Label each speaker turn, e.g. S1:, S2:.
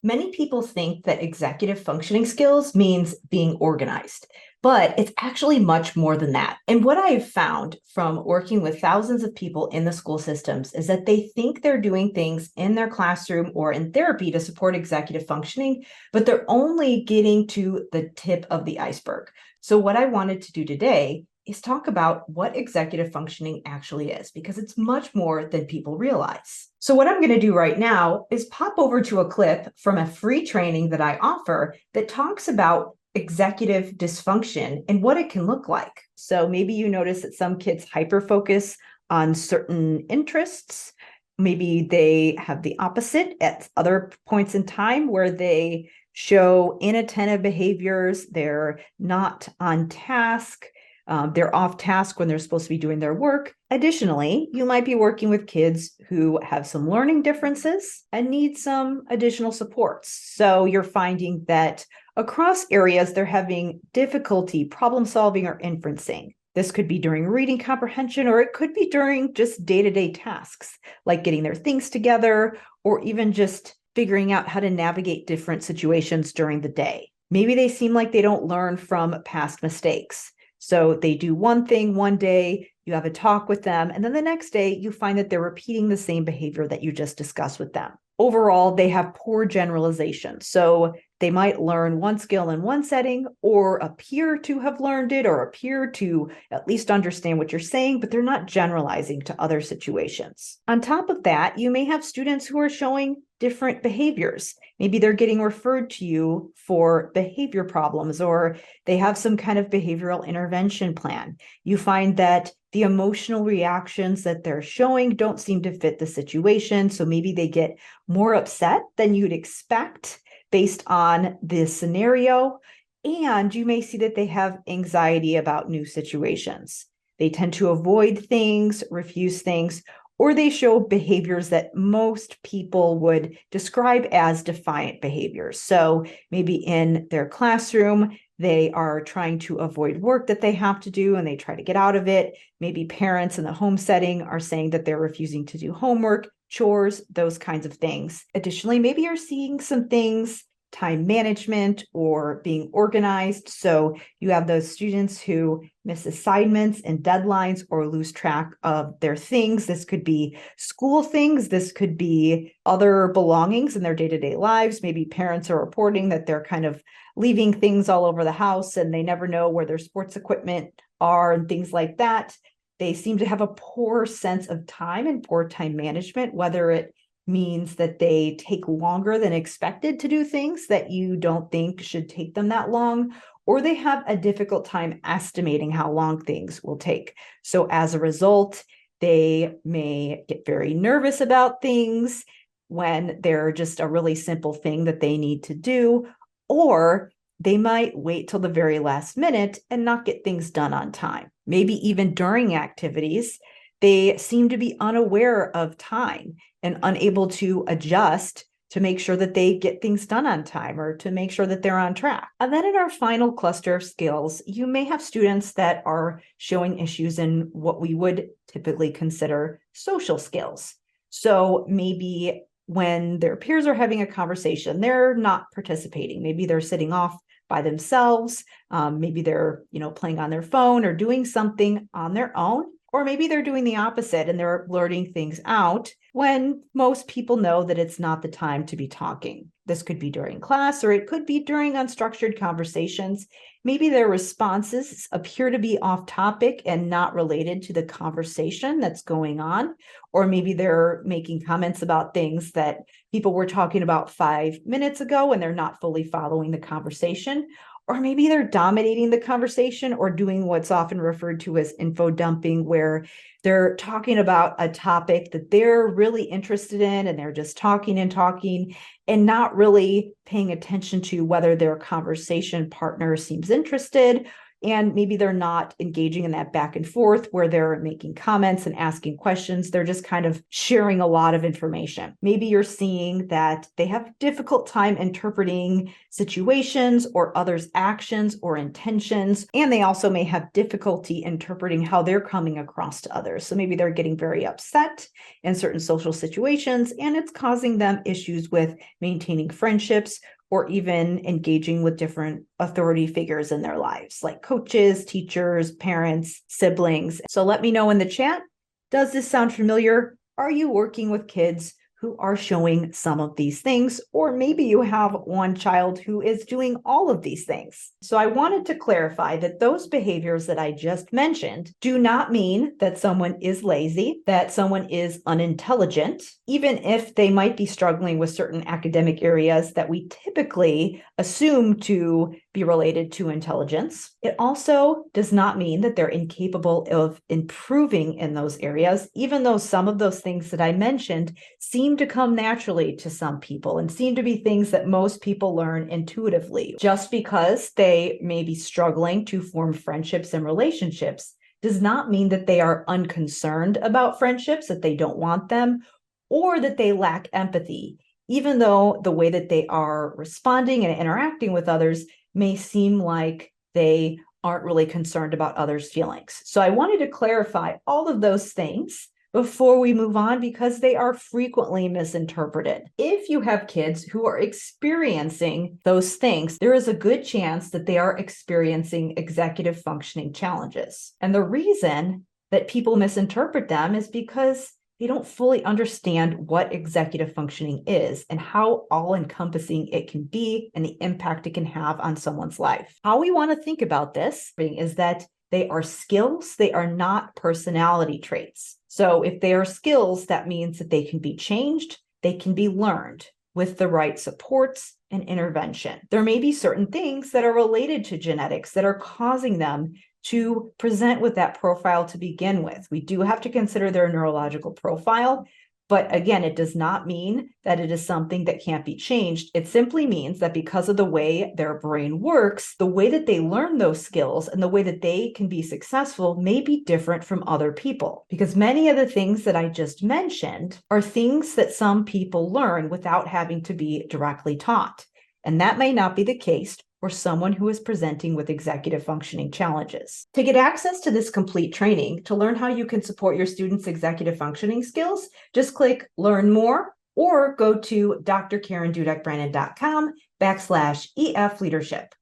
S1: Many people think that executive functioning skills means being organized, but it's actually much more than that. And what I have found from working with thousands of people in the school systems is that they think they're doing things in their classroom or in therapy to support executive functioning, but they're only getting to the tip of the iceberg. So, what I wanted to do today is talk about what executive functioning actually is, because it's much more than people realize. So what I'm going to do right now is pop over to a clip from a free training that I offer that talks about executive dysfunction and what it can look like. So maybe you notice that some kids hyper-focus on certain interests. Maybe they have the opposite at other points in time where they show inattentive behaviors, they're not on task, they're off task when they're supposed to be doing their work. Additionally, you might be working with kids who have some learning differences and need some additional supports. So you're finding that across areas, they're having difficulty problem solving or inferencing. This could be during reading comprehension, or it could be during just day-to-day tasks, like getting their things together, or even just figuring out how to navigate different situations during the day. Maybe they seem like they don't learn from past mistakes. So they do one thing one day, you have a talk with them, and then the next day you find that they're repeating the same behavior that you just discussed with them. Overall, they have poor generalization. So they might learn one skill in one setting or appear to have learned it or appear to at least understand what you're saying, but they're not generalizing to other situations. On top of that, you may have students who are showing different behaviors. Maybe they're getting referred to you for behavior problems, or they have some kind of behavioral intervention plan. You find that the emotional reactions that they're showing don't seem to fit the situation. So maybe they get more upset than you'd expect based on this scenario. And you may see that they have anxiety about new situations. They tend to avoid things, refuse things, or they show behaviors that most people would describe as defiant behaviors. So maybe in their classroom, they are trying to avoid work that they have to do and they try to get out of it. Maybe parents in the home setting are saying that they're refusing to do homework, chores, those kinds of things. Additionally, maybe you're seeing some things, time management or being organized. So you have those students who miss assignments and deadlines or lose track of their things. This could be school things. This could be other belongings in their day-to-day lives. Maybe parents are reporting that they're kind of leaving things all over the house and they never know where their sports equipment are and things like that. They seem to have a poor sense of time and poor time management, whether it means that they take longer than expected to do things that you don't think should take them that long, or they have a difficult time estimating how long things will take. So as a result, they may get very nervous about things when they're just a really simple thing that they need to do, or they might wait till the very last minute and not get things done on time. Maybe even during activities, they seem to be unaware of time and unable to adjust to make sure that they get things done on time or to make sure that they're on track. And then in our final cluster of skills, you may have students that are showing issues in what we would typically consider social skills. So maybe when their peers are having a conversation, they're not participating. Maybe they're sitting off by themselves. Maybe they're, playing on their phone or doing something on their own. Or maybe they're doing the opposite and they're blurting things out when most people know that it's not the time to be talking. This could be during class or it could be during unstructured conversations. Maybe their responses appear to be off topic and not related to the conversation that's going on. Or maybe they're making comments about things that people were talking about 5 minutes ago and they're not fully following the conversation. Or maybe they're dominating the conversation or doing what's often referred to as info dumping, where they're talking about a topic that they're really interested in and they're just talking and not really paying attention to whether their conversation partner seems interested, and maybe they're not engaging in that back and forth where they're making comments and asking questions. They're just kind of sharing a lot of information. Maybe you're seeing that they have a difficult time interpreting situations or others' actions or intentions, and they also may have difficulty interpreting how they're coming across to others. So maybe they're getting very upset in certain social situations, and it's causing them issues with maintaining friendships or even engaging with different authority figures in their lives, like coaches, teachers, parents, siblings. So let me know in the chat, does this sound familiar? Are you working with kids who are showing some of these things? Or maybe you have one child who is doing all of these things. So I wanted to clarify that those behaviors that I just mentioned do not mean that someone is lazy, that someone is unintelligent, even if they might be struggling with certain academic areas that we typically assume to be related to intelligence. It also does not mean that they're incapable of improving in those areas, even though some of those things that I mentioned seem to come naturally to some people and seem to be things that most people learn intuitively. Just because they may be struggling to form friendships and relationships does not mean that they are unconcerned about friendships, that they don't want them, or that they lack empathy, even though the way that they are responding and interacting with others may seem like they aren't really concerned about others' feelings. So I wanted to clarify all of those things before we move on, because they are frequently misinterpreted. If you have kids who are experiencing those things, there is a good chance that they are experiencing executive functioning challenges. And the reason that people misinterpret them is because they don't fully understand what executive functioning is and how all-encompassing it can be and the impact it can have on someone's life. How we want to think about this is that they are skills, they are not personality traits. So if they are skills, that means that they can be changed, they can be learned with the right supports and intervention. There may be certain things that are related to genetics that are causing them to present with that profile to begin with. We do have to consider their neurological profile, but again, it does not mean that it is something that can't be changed. It simply means that because of the way their brain works, the way that they learn those skills and the way that they can be successful may be different from other people. Because many of the things that I just mentioned are things that some people learn without having to be directly taught. And that may not be the case for someone who is presenting with executive functioning challenges. To get access to this complete training, to learn how you can support your students' executive functioning skills, just click Learn More or go to drkarendudek-brannan.com/EF Leadership.